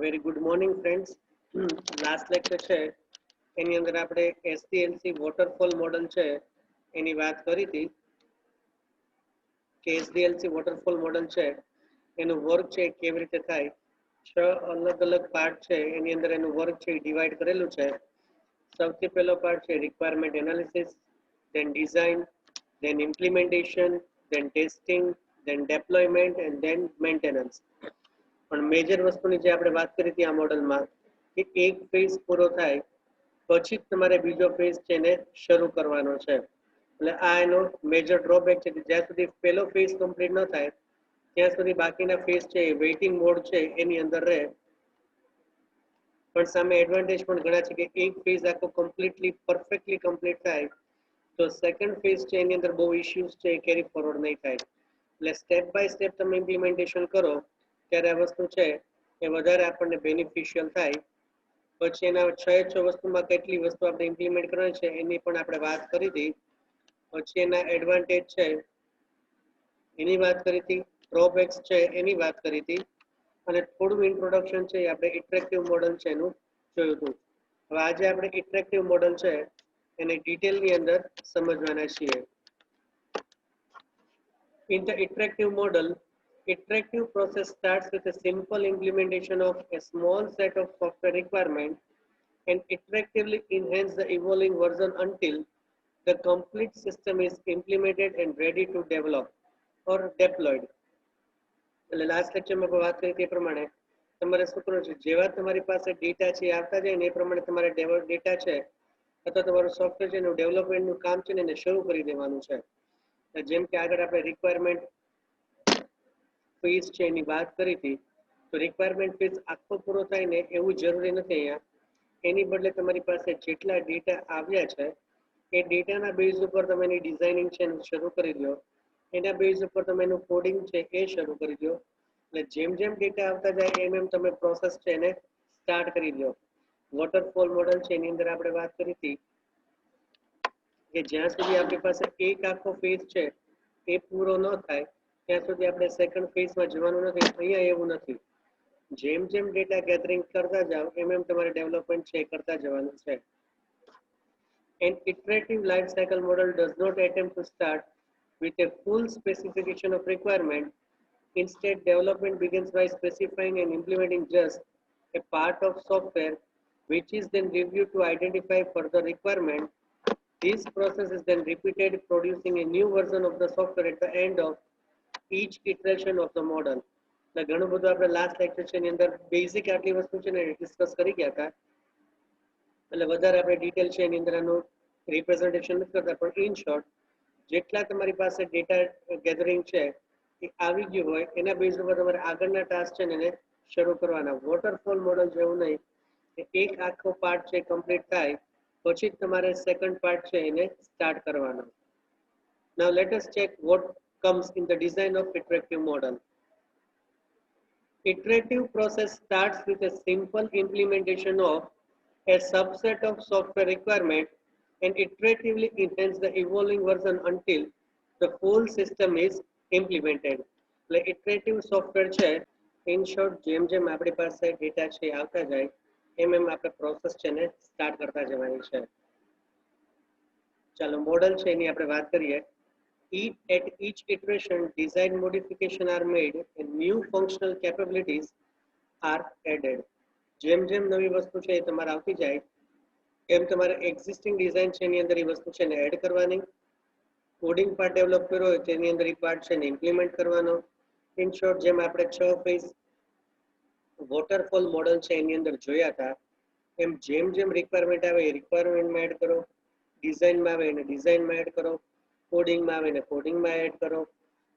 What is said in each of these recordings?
Very good morning friends. Last lecture છે એની અંદર આપણે એસડીએલસી વોટરફોલ મોડલ છે એની વાત કરી હતી કે એસડીએલસી વોટરફોલ મોડલ છે એનું વર્ક છે કેવી રીતે થાય. 6 અલગ અલગ પાર્ટ છે એની અંદર એનું વર્ક છે ડિવાઈડ કરેલું છે. સૌથી પહેલો પાર્ટ છે requirement analysis, then design, then implementation, then testing, then deployment and then maintenance. પણ મેજર વસ્તુની જે આપણે વાત કરી હતી આ મોડલમાં કે એક ફેઝ પૂરો થાય પછી જ તમારે બીજો ફેઝ છે એને શરૂ કરવાનો છે. એટલે આ એનો મેજર ડ્રોબેક છે કે જ્યાં સુધી પહેલો ફેઝ કમ્પ્લીટ ન થાય ત્યાં સુધી બાકીના ફેઝ છે એ વેઇટિંગ મોડ છે એની અંદર રહે. પણ સામે એડવાન્ટેજ પણ ઘણા છે કે એક ફેઝ આખો કમ્પ્લીટલી પરફેક્ટલી કમ્પ્લીટ થાય તો સેકન્ડ ફેઝ છે એની અંદર બહુ ઇશ્યુઝ છે એ કેરી ફોરવર્ડ નહીં થાય. એટલે સ્ટેપ બાય સ્ટેપ તમે ઇમ્પ્લિમેન્ટેશન કરો ત્યારે આ વસ્તુ છે એ વધારે આપણને બેનિફિશિયલ થાય. પછી એના 6 વસ્તુમાં કેટલી વસ્તુ આપણે ઇમ્પ્લિમેન્ટ કરવાની છે એની પણ આપણે વાત કરી હતી. પછી એના એડવાન્ટેજ છે એની વાત કરી હતી, ડ્રોબેક્સ છે એની વાત કરી હતી અને થોડું ઇન્ટ્રોડક્શન છે આપણે ઇટરેક્ટિવ મોડલ છે એનું જોયું હતું. હવે આજે આપણે ઇટરેક્ટિવ મોડલ છે એને ડિટેલની અંદર સમજવાના છીએ. In the iterative model, iterative process starts with a simple implementation of a small set of software requirements and iteratively enhance the evolving version until the complete system is implemented and ready to develop or deployed. એટલે last લેક્ચરમાં વાત કરી તે પ્રમાણે તમારે શું કરવું છે, જેવા તમારી પાસે ડેટા છે આવતા જાય ને એ પ્રમાણે તમારે ડેટા છે અથવા તમારું સોફ્ટવેર છે એનું ડેવલપમેન્ટનું કામ છે ને એને શરૂ કરી દેવાનું છે. જેમ કે આગળ આપણે રિક્વાયરમેન્ટ ફેઝ છે એની વાત કરી હતી તો રિક્વાયરમેન્ટ ફેઝ આખો પૂરો થાય ને એવું જરૂરી નથી. અહીંયા એની બદલે તમારી પાસે જેટલા ડેટા આવ્યા છે એ ડેટાના બેઝ ઉપર તમે એની ડિઝાઇનિંગ છે શરૂ કરી દો. એના બેઝ ઉપર તમે એનું કોડિંગ છે એ શરૂ કરી દો. એટલે જેમ જેમ ડેટા આવતા જાય એમ એમ તમે પ્રોસેસ છે એને સ્ટાર્ટ કરી દો. વોટરફોલ મોડલ છે એની અંદર આપણે વાત કરી હતી કે જ્યાં સુધી આપણી પાસે એક આખો ફેઝ છે એ પૂરો ન થાય ત્યાં સુધી આપણે સેકન્ડ ફેઝમાં જવાનું નથી. અહીંયા એવું નથી. જેમ જેમ ડેટા ગેધરિંગ કરતા જાઓ એમ એમ તમારે ડેવલપમેન્ટ છે કરતા જવાનું છે. An iterative life cycle model does not attempt to start with a full specification of requirement. Instead, development begins by specifying and implementing just a part of software, which is then reviewed to identify further requirement. This process is then repeated, producing a new version of the software at the end of each iteration of the model. એટલે ઘણું બધું આપણે last lecture છે એની અંદર basic આટલી વસ્તુ છે ને ડિસ્કસ કરી ગયા હતા. એટલે વધારે આપણે ડિટેલ છે એની અંદર આનું રિપ્રેઝન્ટેશન નથી કરતા, પણ ઇન શોર્ટ જેટલા તમારી પાસે ડેટા ગેધરિંગ છે એ આવી ગયું હોય એના બેઝ ઉપર તમારે આગળના ટાસ્ક છે ને એને શરૂ કરવાના. વોટરફોલ મોડલ જેવું નહીં કે એક આખો પાર્ટ છે કમ્પ્લીટ થાય પછી જ તમારે સેકન્ડ પાર્ટ છે એને સ્ટાર્ટ કરવાનો. Now let us check what comes in the design of iterative model. Iterative process starts with a simple implementation of a subset of software requirement and iteratively enhance the evolving version until the full system is implemented. એટલે iterative software છે in short જેમ જેમ આપણી પાસે data છે આવતા જાય એમ એમ આપણે પ્રોસેસ છે ને સ્ટાર્ટ કરતા જવાની છે. ચાલો મોડલ છે એની આપણે વાત કરીએ. At each iteration, design modification are made and new functional capabilities are added. જેમ જેમ નવી વસ્તુ છે એ તમારે આવતી જાય એમ તમારે એક્ઝિસ્ટિંગ ડિઝાઇન છે એની અંદર એ વસ્તુ છે ને એડ કરવાની. કોડિંગ પાર્ટ ડેવલપ કર્યો હોય તેની અંદર એ પાર્ટ છે ને ઇમ્પ્લિમેન્ટ કરવાનો. ઇન શોર્ટ જેમ આપણે 6 ફેઝ વોટરફોલ મોડલ છે એની અંદર જોયા હતા એમ જેમ જેમ રિક્વાયરમેન્ટ આવે એ રિક્વાયરમેન્ટમાં એડ કરો, ડિઝાઇનમાં આવે એને ડિઝાઇનમાં એડ કરો, કોડિંગમાં આવે ને કોડિંગમાં એડ કરો.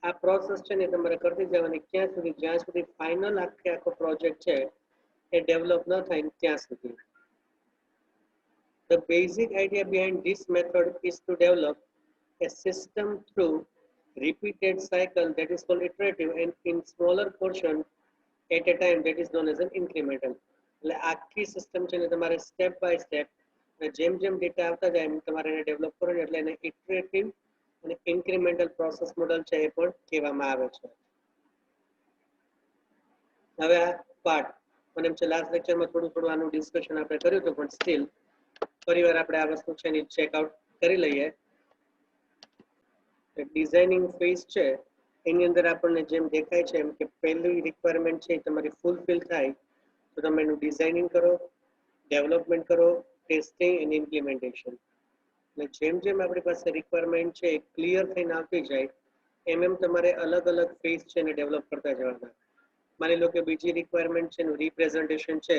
આ પ્રોસેસ છે ને તમારે કરતી જવાની ક્યાં સુધી જ્યાં સુધી ફાઇનલ આખો પ્રોજેક્ટ છે એ ડેવલપ ન થાય ત્યાં સુધી. The basic idea behind this method is to develop a system through repeated cycle that is called iterative and in smaller portion at a time that is known as an incremental. એટલે આખી system છે ને તમારે step by step જેમ જેમ data આવતા જાય એમ તમારે એને ડેવલપ કરવાનું. એટલે એને ઇટરેટિવ અને ઇન્ક્રીમેન્ટલ પ્રોસેસ મોડલ છે એ પણ કહેવામાં આવે છે. હવે આ પાર્ટ મને એમ છે લાસ્ટ લેક્ચરમાં થોડું આનું ડિસ્કશન આપણે કર્યું હતું, પણ સ્ટીલ ફરીવાર આપણે આ વસ્તુ છે એની ચેકઆઉટ કરી લઈએ. ડિઝાઇનિંગ ફેઝ છે એની અંદર આપણને જેમ દેખાય છે એમ કે પહેલી રિક્વાયરમેન્ટ છે એ તમારી ફૂલફિલ થાય તો તમે એનું ડિઝાઇનિંગ કરો, ડેવલપમેન્ટ કરો, ટેસ્ટિંગ અને ઇમ્પ્લિમેન્ટેશન. અને જેમ જેમ આપણી પાસે રિક્વાયરમેન્ટ છે એ ક્લિયર થઈને આવતી જાય એમ તમારે અલગ અલગ ફેઝ છે એને ડેવલપ કરતા જવાના. માની લો કે બીજી રિક્વાયરમેન્ટ છે એનું રિપ્રેઝન્ટેશન છે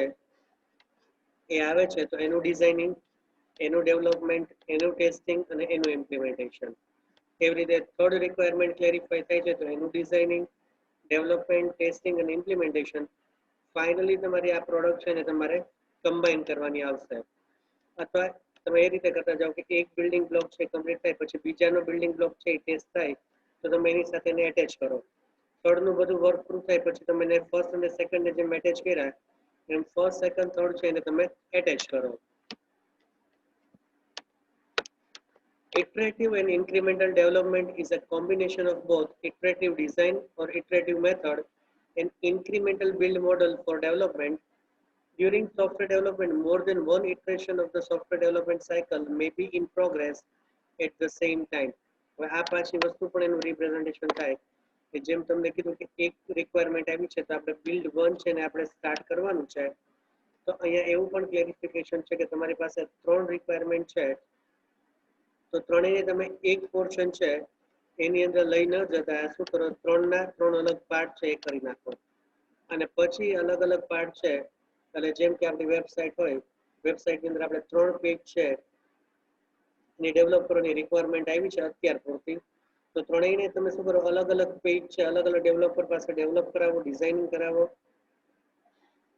એ આવે છે તો એનું ડિઝાઇનિંગ, એનું ડેવલપમેન્ટ, એનું ટેસ્ટિંગ અને એનું ઇમ્પ્લિમેન્ટેશન. એવી રીતે થર્ડ રિક્વાયરમેન્ટ ક્લેરિફાઈ થાય છે તો એનું ડિઝાઇનિંગ, ડેવલપમેન્ટ, ટેસ્ટિંગ અને ઇમ્પ્લિમેન્ટેશન. ફાઇનલી તમારી આ પ્રોડક્ટ છે ને તમારે કમ્બાઈન કરવાની આવશે. અથવા તમે એ રીતે કરતા જાઓ કે એક બિલ્ડિંગ બ્લોક છે કમ્પ્લીટ થાય પછી બીજાનો બિલ્ડિંગ બ્લોક છે એ ટેસ્ટ થાય તો તમે એની સાથે એને એટેચ કરો. થર્ડનું બધું વર્ક પૂરું થાય પછી તમે એને ફર્સ્ટ અને સેકન્ડને જેમ એટેચ કર્યા એમ ફર્સ્ટ, સેકન્ડ, થર્ડ છે એને તમે એટેચ કરો. Iterative and incremental development is a combination of both iterative design or iterative method and incremental build model for development. During software development, more than one iteration of the software development cycle may be in progress at the same time. હવે આ પાછી વસ્તુ પણ એનું representation થાય કે જેમ તમને કીધું કે એક રિક્વાયરમેન્ટ આવી છે તો આપણે બિલ્ડ 1 છે ને આપણે સ્ટાર્ટ કરવાનું છે તો અહીંયા એવું પણ ક્લેરિફિકેશન છે કે તમારી પાસે ત્રણ રિક્વાયરમેન્ટ છે તો ત્રણેયને તમે એક પોર્શન છે એની અંદર લઈ ન જતા શું કરો, ત્રણના ત્રણ અલગ પાર્ટ છે એ કરી નાખો અને પછી અલગ અલગ પાર્ટ છે એટલે જેમ કે આપણી વેબસાઇટ હોય, વેબસાઇટની અંદર આપણે 3 પેજ છે એની ડેવલપ કરવાની રિક્વાયરમેન્ટ આવી છે અત્યાર પૂરતી તો ત્રણેયને તમે શું કરો, અલગ અલગ પેજ છે અલગ અલગ ડેવલપર પાસે ડેવલપ કરાવો, ડિઝાઇનિંગ કરાવો,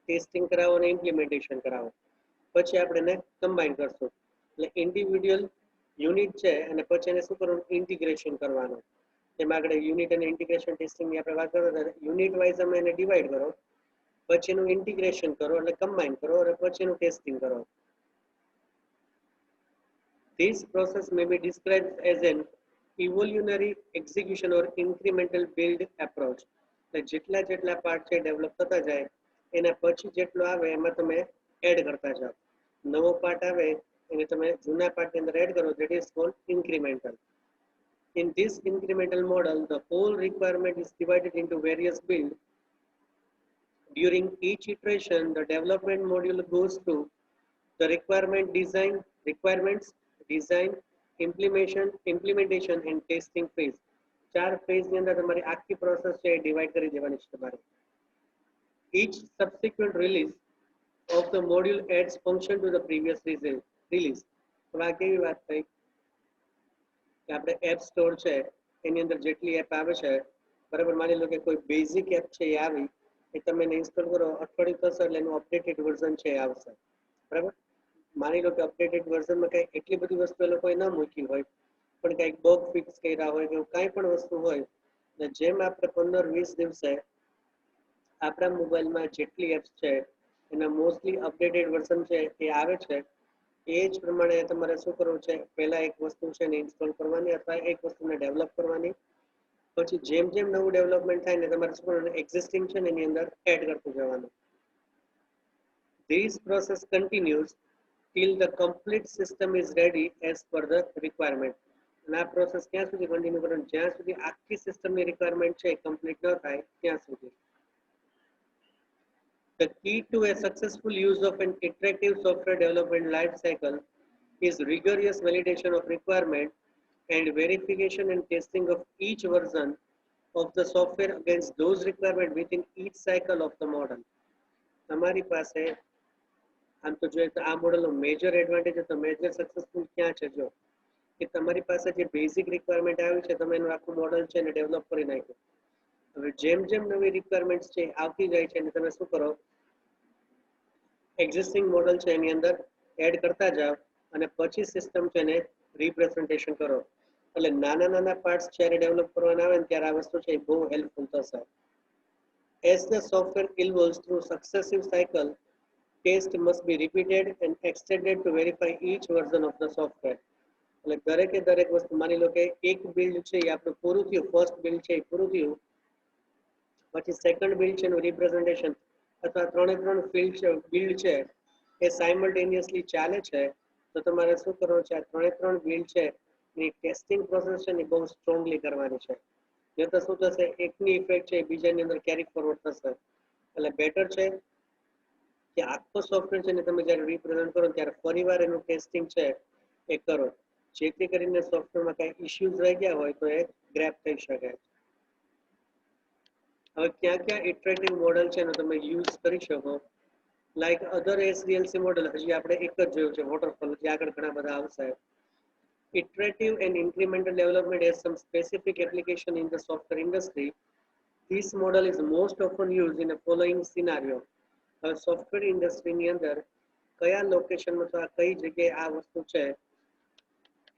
ટેસ્ટિંગ કરાવો અને ઇમ્પ્લિમેન્ટેશન કરાવો. પછી આપણે એને કમ્બાઈન કરશું એટલે ઇન્ડિવિડ્યુઅલ યુનિટ છે અને પછી એને શું કરવાનું, ઇન્ટિગ્રેશન કરવાનું. જેમાં આગળ યુનિટ અને ઇન્ટિગ્રેશન ટેસ્ટિંગની આપણે વાત કરતા હતા, યુનિટ વાઇઝ અમે એને ડિવાઈડ કરો, પછી એનું ઇન્ટિગ્રેશન કરો એટલે કમ્બાઈન કરો અને પછી એનું ટેસ્ટિંગ કરો. This process may be described as an evolutionary execution or incremental build approach. જેટલા જેટલા પાર્ટ છે ડેવલપ થતા જાય એના પછી જેટલો આવે એમાં તમે એડ કરતા જાઓ. નવો પાર્ટ આવે એને તમે જૂના પાર્ટની અંદર એડ કરો, that is called incremental. In this incremental model, the whole requirement is divided into various builds. During each iteration, the development module goes through the requirements, design, implementation and testing phase. 4 phase ની અંદર તમારી આખી process છે divide કરી દેવાની છે તમારે. Each subsequent release of the module adds function to the previous release. તો આ કેવી વાત થઈ કે આપણે એપ સ્ટોર છે એની અંદર જેટલી એપ આવે છે બરાબર, માની લો કે કોઈ બેઝિક એપ છે એ આવી એ તમે એને ઇન્સ્ટોલ કરો, અઠવાડિયું થશે એટલે એનું અપડેટેડ વર્ઝન છે એ આવશે બરાબર. માની લો કે અપડેટેડ વર્ઝનમાં કંઈ એટલી બધી વસ્તુ એ લોકોએ ન મૂકી હોય પણ કંઈક બગ ફિક્સ કર્યા હોય કે કાંઈ પણ વસ્તુ હોય ને જેમ આપણે 15-20 દિવસે આપણા મોબાઈલમાં જેટલી એપ્સ છે એના મોસ્ટલી અપડેટેડ વર્ઝન છે એ આવે છે એ જ પ્રમાણે તમારે શું કરવું છે, પહેલા એક વસ્તુ છે ને ઇન્સ્ટોલ કરવાની અથવા એક વસ્તુને ડેવલપ કરવાની, પછી જેમ જેમ નવું ડેવલપમેન્ટ થાય ને તમારે શું કરવાનું, એક્ઝિસ્ટિંગ છે ને એની અંદર એડ કરતું જવાનું. This process continues till the complete system is ready as per the requirement. અને આ પ્રોસેસ ક્યાં સુધી કન્ટિન્યુ કરવાની, જ્યાં સુધી આખી સિસ્ટમની રિક્વાયરમેન્ટ છે કમ્પ્લીટ ન થાય ત્યાં સુધી. The key to a successful use of an iterative software development life cycle is rigorous validation of requirement and verification and testing of each version of the software against those requirements within each cycle of the model. તમારી પાસે આમ તો જોઈએ તો આ મોડલનો major advantage અથવા major successful ક્યાં છે જો કે તમારી પાસે જે બેઝિક રિક્વાયરમેન્ટ આવી છે તમે એનું આખું મોડલ છે ને ડેવલપ કરી નાખ્યું. હવે જેમ જેમ નવી રિક્વાયરમેન્ટ્સ છે આવતી જાય છે અને તમે શું કરો, એક્ઝિસ્ટિંગ મોડલ છે એની અંદર એડ કરતા જાઓ અને પછી સિસ્ટમ છે એને રિપ્રેઝન્ટેશન કરો. એટલે નાના નાના પાર્ટ્સ જ્યારે ડેવલપ કરવાના આવે ને ત્યારે આ વસ્તુ છે એ બહુ હેલ્પફુલ થશે. As the software evolves through successive cycle, test must be repeated and extended to verify each version of the software. એટલે દરેકે દરેક વસ્તુ માની લો કે એક બિલ્ડ છે એ આપણું પૂરું થયું, ફર્સ્ટ બિલ્ડ છે એ પૂરું થયું, પછી સેકન્ડ બિલ્ડ છે એનું રિપ્રેઝન્ટેશન અથવા 3 ફિલ્ડ છે બિલ્ડ છે એ સાયમલ્ટેનિયસલી ચાલે છે, તો તમારે શું કરવાનું છે? આ 3 બિલ્ડ છે એની ટેસ્ટિંગ પ્રોસેસ છે ને બહુ સ્ટ્રોંગલી કરવાની છે. નહીં તો શું થશે? એકની ઇફેક્ટ છે બીજાની અંદર કેરી ફોરવર્ડ થશે. એટલે બેટર છે કે આખો સોફ્ટવેર છે ને તમે જ્યારે રિપ્રેઝન્ટ કરો ત્યારે ફરીવાર એનું ટેસ્ટિંગ છે એ કરો, જેથી કરીને સોફ્ટવેરમાં કઈ ઇશ્યુઝ રહી ગયા હોય તો એ ગ્રેપ થઈ શકે. હવે ક્યાં ક્યાં ઇટરેટિવ મોડલ છે ને તમે યુઝ કરી શકો? લાઈક અધર એસડીએલસી મોડલ હજી આપણે એક જ જોયું છે, વોટરફોલ, જે આગળ ઘણા બધા આવશે. Iterative and incremental development has some specific application in the software industry. This model is most often used in the following scenario. હવે સોફ્ટવેર ઇન્ડસ્ટ્રીની અંદર કયા લોકેશનમાં અથવા કઈ જગ્યાએ આ વસ્તુ છે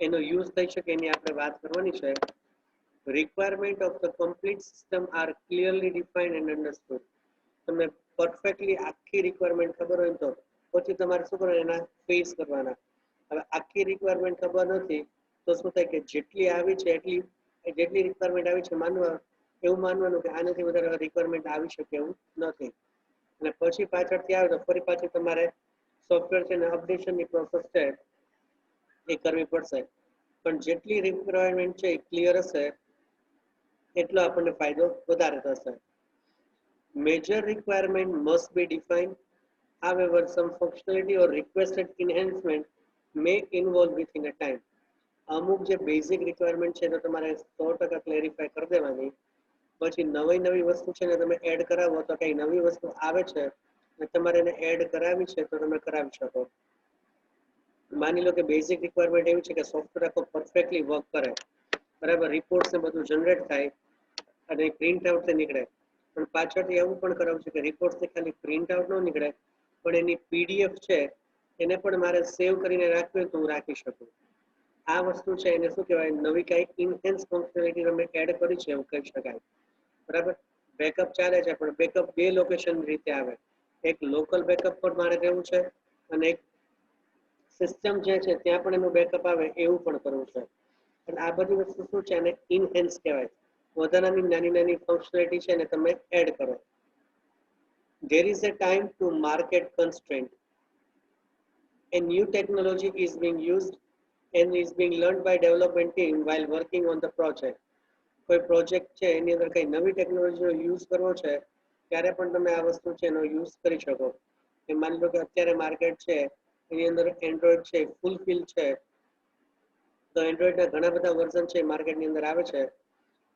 એનો યુઝ થઈ શકે એની આપણે વાત કરવાની છે. Requirement of the complete system are clearly defined and understood. તમને પરફેક્ટલી આખી રિક્વાયરમેન્ટ ખબર હોય તો પછી તમારે શું કરવાનું? એના ફેસ કરવાના. હવે આખી રિક્વાયરમેન્ટ ખબર નથી તો શું થાય કે જેટલી આવી છે જેટલી રિક્વાયરમેન્ટ આવી છે એવું માનવાનું કે આનાથી વધારે રિક્વાયરમેન્ટ આવી શકે એવું નથી, અને પછી પાછળથી આવે તો ફરી પાછી તમારે સોફ્ટવેર છે ને અપડેશનની પ્રોસેસ છે એ કરવી પડશે. પણ જેટલી રિક્વાયરમેન્ટ છે એ ક્લિયર હશે એટલો આપણને ફાયદો વધારે થશે. Major requirement must be defined. However, some functionality or requested enhancement may involve within a time. અમુક જે બેઝિક રિક્વાયરમેન્ટ છે તો તમારે 100% ક્લેરિફાય કરી દેવાની. પછી નવી વસ્તુ છે ને તમે એડ કરાવો તો કઈ નવી વસ્તુ આવે છે અને તમારે એને એડ કરાવી છે તો તમે કરાવી શકો. માની લો કે બેઝિક રિક્વાયરમેન્ટ એવી છે કે સોફ્ટવેર આખો પરફેક્ટલી વર્ક કરે, બરાબર, રિપોર્ટ્સ ને બધું જનરેટ થાય અને પ્રિન્ટ આઉટ નીકળે. પણ પાછળથી એવું પણ કરાવું છે કે રિપોર્ટ્સથી ખાલી પ્રિન્ટ આઉટ ન નીકળે પણ એની પીડીએફ છે એને પણ મારે સેવ કરીને રાખવી હોય તો હું રાખી શકું. આ વસ્તુ છે એને શું કહેવાય? નવી કઈ ઇન્હેન્સ ફંક્શનાલિટી તમે એડ કરી છે એવું કહી શકાય. બરાબર, બેકઅપ ચાલે છે પણ બેકઅપ બે લોકેશન રીતે આવે. એક લોકલ બેકઅપ પર મારે રહેવું છે અને એક સિસ્ટમ જે છે ત્યાં પણ એનું બેકઅપ આવે એવું પણ કરવું છે. અને આ બધી વસ્તુ શું છે? એને ઇનહેન્સ કહેવાય. વધારાની નાની ફંક્શનાલિટી છે ને તમે એડ કરો. There is a time to market constraint. A new technology is being used and is being learned by development team while working on the project. કોઈ પ્રોજેક્ટ છે એની અંદર કઈ નવી ટેકનોલોજીનો યુઝ કરવો છે ત્યારે પણ તમે આ વસ્તુ છે એનો યુઝ કરી શકો. એ માની લો કે અત્યારે માર્કેટ છે એની અંદર એન્ડ્રોઈડ છે ફૂલફિલ છે, તો એન્ડ્રોઈડના ઘણા બધા વર્ઝન છે માર્કેટની અંદર આવે છે.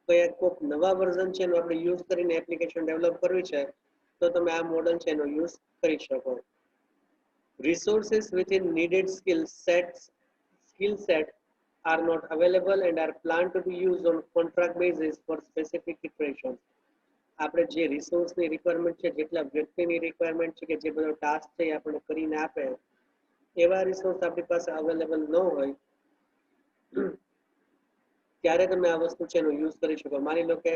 તો એક કોઈક નવા વર્ઝન છે એનો આપણે યુઝ કરીને એપ્લિકેશન ડેવલપ કરવી છે તો તમે આ મોડલ છે એનો યુઝ કરી શકો. Resources within needed skill set are not available and are planned to be used on contract basis for specific iterations. આપણે જે રિસોર્સની રિક્વાયરમેન્ટ છે, જેટલા વ્યક્તિની રિક્વાયરમેન્ટ છે કે જે બધો ટાસ્ક છે એ આપણે કરીને આપે એવા રિસોર્સ આપણી પાસે અવેલેબલ ન હોય ત્યારે તમે આ વસ્તુ છે એનો યુઝ કરી શકો. માની લો કે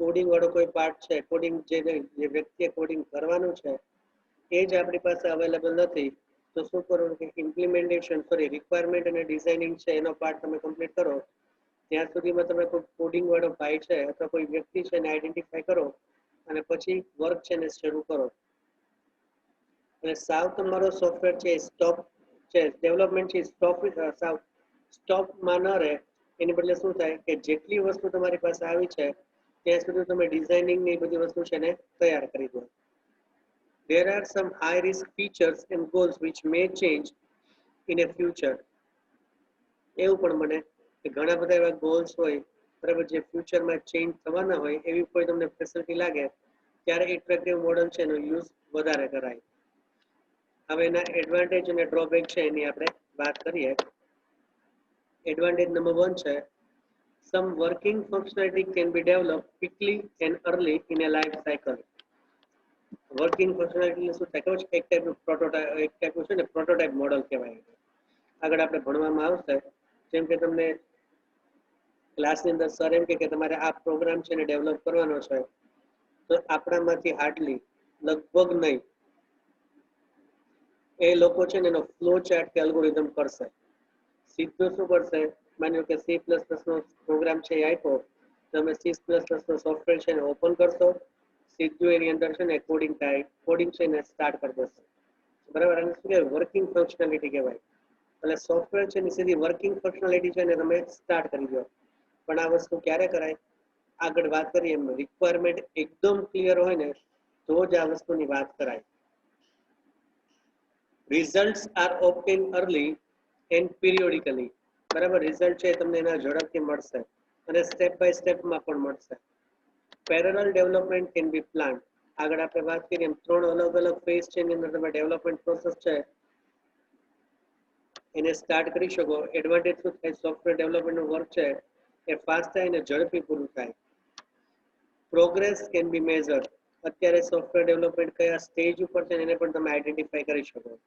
કોડિંગ વાળો કોઈ પાર્ટ છે, કોડિંગ જે વ્યક્તિએ કોડિંગ કરવાનું છે એ જ આપણી પાસે અવેલેબલ નથી તો શું કરવું કે ઇમ્પ્લિમેન્ટેશન રિક્વાયરમેન્ટ અને ડિઝાઇનિંગ છે એનો પાર્ટ તમે કમ્પ્લીટ કરો ત્યાં સુધીમાં તમે કોઈ કોડિંગ વાળો ભાઈ છે અથવા કોઈ વ્યક્તિ છે એને આઈડેન્ટિફાઈ કરો અને પછી વર્ક છે ને શરૂ કરો. અને સાવ તમારો સોફ્ટવેર છે સ્ટોપ છે ડેવલપમેન્ટ છે સ્ટોપમાં ન રહે એની બદલે શું થાય કે જેટલી વસ્તુ તમારી પાસે આવી છે ત્યાં સુધી તમે ડિઝાઇનિંગ ની બધી વસ્તુ છે ને તૈયાર કરી દો. There are some high risk features and goals which may change in a future. એવું પણ બને કે ઘણા બધા એવા ગોલ્સ હોય, બરાબર, જે ફ્યુચરમાં ચેન્જ થવાના હોય એવી કોઈ તમને ફેસિલિટી લાગે ત્યારે ઇટરેટિવ મોડલ છે એનો યુઝ વધારે કરાય. હવે એના એડવાન્ટેજ અને ડ્રોબેક છે એની આપણે વાત કરીએ. એડવાન્ટેજ નંબર 1 છે some working functionality can be developed quickly and early in a life cycle. Working functionality શું થાય ખબર છે? એક ટાઈપનું છે ને પ્રોટોટાઇપ મોડલ કહેવાય. આગળ આપણે ભણવામાં આવશે જેમ કે તમને ક્લાસની અંદર સર એમ કે તમારે આ પ્રોગ્રામ છે ને ડેવલપ કરવાનો છે તો આપણામાંથી હાર્ડલી લગભગ નહીં એ લોકો છે ને એનો ફ્લો ચાર્ટ કે એલ્ગોરિધમ કરશે. સીધું શું કરશે? માની લો કે C++ નો પ્રોગ્રામ છે એ આપ્યો, તમે C++ નો સોફ્ટવેર છે ને ઓપન કરશો, સીધું એની અંદર છે ને કોડિંગ થાય, કોડિંગ છે ને સ્ટાર્ટ કરી દેશે, બરાબર. અને શું કહેવાય, વર્કિંગ ફંક્શનાલિટી કહેવાય. એટલે સોફ્ટવેર છે ને સીધી વર્કિંગ ફંક્શનાલિટી છે ને તમે સ્ટાર્ટ કરી દો. પણ આ વસ્તુ ક્યારે કરાય, આગળ વાત કરીએ એમ રિક્વાયરમેન્ટ એકદમ ક્લિયર હોય ને તો જ આ વસ્તુની વાત કરાય. Results are obtain early and periodically, બરાબર. રિઝલ્ટ છે તમને એના ઝડપથી મળશે અને સ્ટેપ બાય સ્ટેપમાં પણ મળશે. Parallel development can be plan. આગળ આપણે વાત કરીએ એમ 3 અલગ અલગ ફેઝ છે એની અંદર તમે ડેવલપમેન્ટ પ્રોસેસ છે એને સ્ટાર્ટ કરી શકો. એડવાન્ટેજ શું થાય, સોફ્ટવેર ડેવલપમેન્ટનું વર્ક છે એ ફાસ્ટ થાય અને ઝડપી પૂરું થાય. Progress can be measure. અત્યારે સોફ્ટવેર ડેવલપમેન્ટ કયા સ્ટેજ ઉપર છે એને પણ તમે આઈડેન્ટિફાઈ કરી શકો.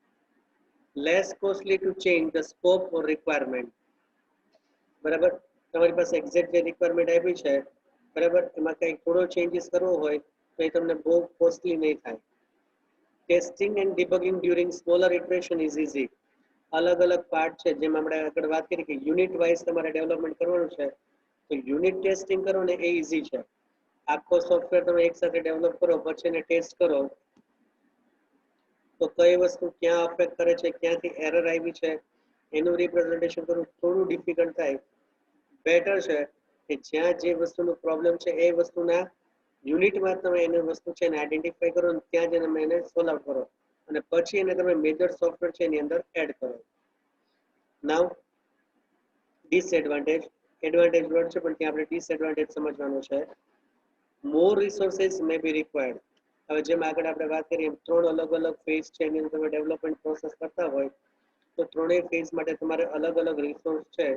Less costly to change the scope or requirement, બરાબર. તમારી પાસે એક્ઝેક્ટ જે રિક્વાયરમેન્ટ આપી છે, બરાબર, એમાં કંઈક થોડો ચેન્જીસ કરવો હોય તો એ તમને બહુ કોસ્ટલી નહીં થાય. Testing and debugging during smaller iteration is easy. અલગ અલગ પાર્ટ છે, જેમ આપણે આગળ વાત કરી કે યુનિટ વાઇઝ તમારે ડેવલપમેન્ટ કરવાનું છે, તો યુનિટ ટેસ્ટિંગ કરો ને એ ઇઝી છે. આખો સોફ્ટવેર તમે એક સાથે ડેવલપ કરો પછી એને ટેસ્ટ કરો તો કઈ વસ્તુ ક્યાં અફેક્ટ કરે છે, ક્યાંથી એરર આવી છે, એનું રિપ્રેઝન્ટેશન કરવું થોડું ડિફિકલ્ટ થાય. બેટર છે કે જ્યાં જે વસ્તુનો પ્રોબ્લેમ છે એ વસ્તુના યુનિટમાં તમે એને વસ્તુ છે એને આઈડેન્ટિફાઈ કરો અને ત્યાં જઈને તમે એને સોલ્વ કરો અને પછી એને તમે મેજર સોફ્ટવેર છે એની અંદર એડ કરો. નાઉ ડિસએડવાન્ટેજ, એડવાન્ટેજ વર્ડ છે પણ ત્યાં આપણે ડિસએડવાન્ટેજ સમજવાનું છે. મોર રિસોર્સિસ મે બી રિક્વાયર્ડ. હવે જેમ આગળ આપણે વાત કરીએ 3 અલગ અલગ ફેઝ છે એની અંદર તમે ડેવલપમેન્ટ પ્રોસેસ કરતા હોય તો ત્રણેય ફેઝ માટે તમારે અલગ અલગ રિસોર્સ છે.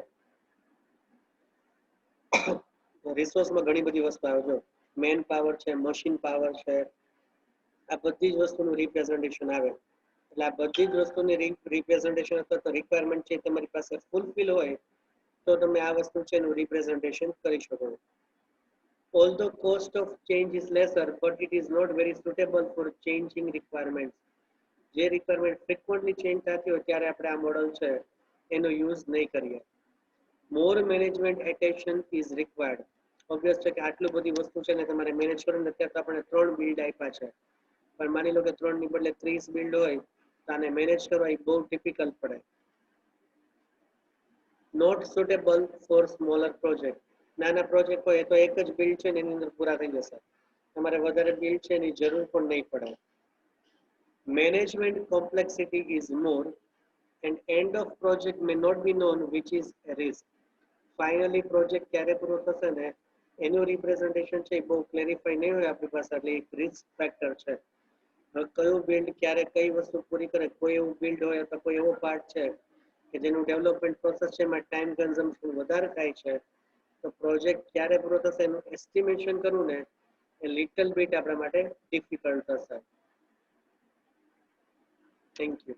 રિસોર્સમાં ઘણી બધી વસ્તુ આવે છે, મેન પાવર છે, મશીન પાવર છે, આ બધી જ વસ્તુનું રિપ્રેઝન્ટેશન આવે. એટલે આ બધી જ વસ્તુની રિપ્રેઝન્ટેશન અથવા તો રિક્વાયરમેન્ટ છે તમારી પાસે ફૂલફિલ હોય તો તમે આ વસ્તુ છે એનું રિપ્રેઝન્ટેશન કરી શકો. Although cost of change is lesser, but it is not very suitable for changing requirements. જે રિક્વાયરમેન્ટ ફ્રીક્વન્ટલી ચેન્જ થતી હોય ત્યારે આપણે આ મોડલ છે એનો યુઝ નહીં કરીએ. More management attention is required. Obvious છે કે આટલું બધી વસ્તુ છે ને તમારે મેનેજ કરવાની. અત્યારે તો આપણે 3 બિલ્ડ આપ્યા છે, પણ માની લો કે 3 ની બદલે 30 બિલ્ડ હોય તો આને મેનેજ કરવા એ બહુ ડિફિકલ્ટ પડે. Not suitable for smaller project. નાના પ્રોજેક્ટ હોય તો એક જ બિલ્ડ છે ને એની અંદર પૂરા થઈ જશે, તમારે વધારે બિલ્ડ છે એની જરૂર પણ નહીં પડે. Management complexity is more and end of project may not be known, which is a risk. Finally project ક્યારે પૂરો થશે ને એનું રિપ્રેઝન્ટેશન છે એ બહુ ક્લેરિફાઈ નહીં હોય આપણી પાસે, એટલે એક રિસ્ક ફેક્ટર છે. કયું બિલ્ડ ક્યારે કઈ વસ્તુ પૂરી કરે, કોઈ એવું બિલ્ડ હોય અથવા કોઈ એવો પાર્ટ છે કે જેનું ડેવલપમેન્ટ પ્રોસેસ છે એમાં ટાઈમ કન્ઝમ્પશન વધારે થાય છે, તો પ્રોજેક્ટ ક્યારે પૂરો થશે એનું એસ્ટિમેશન કરવું ને એ લિટલ બીટ આપણા માટે ડિફિકલ્ટ થશે. Thank you.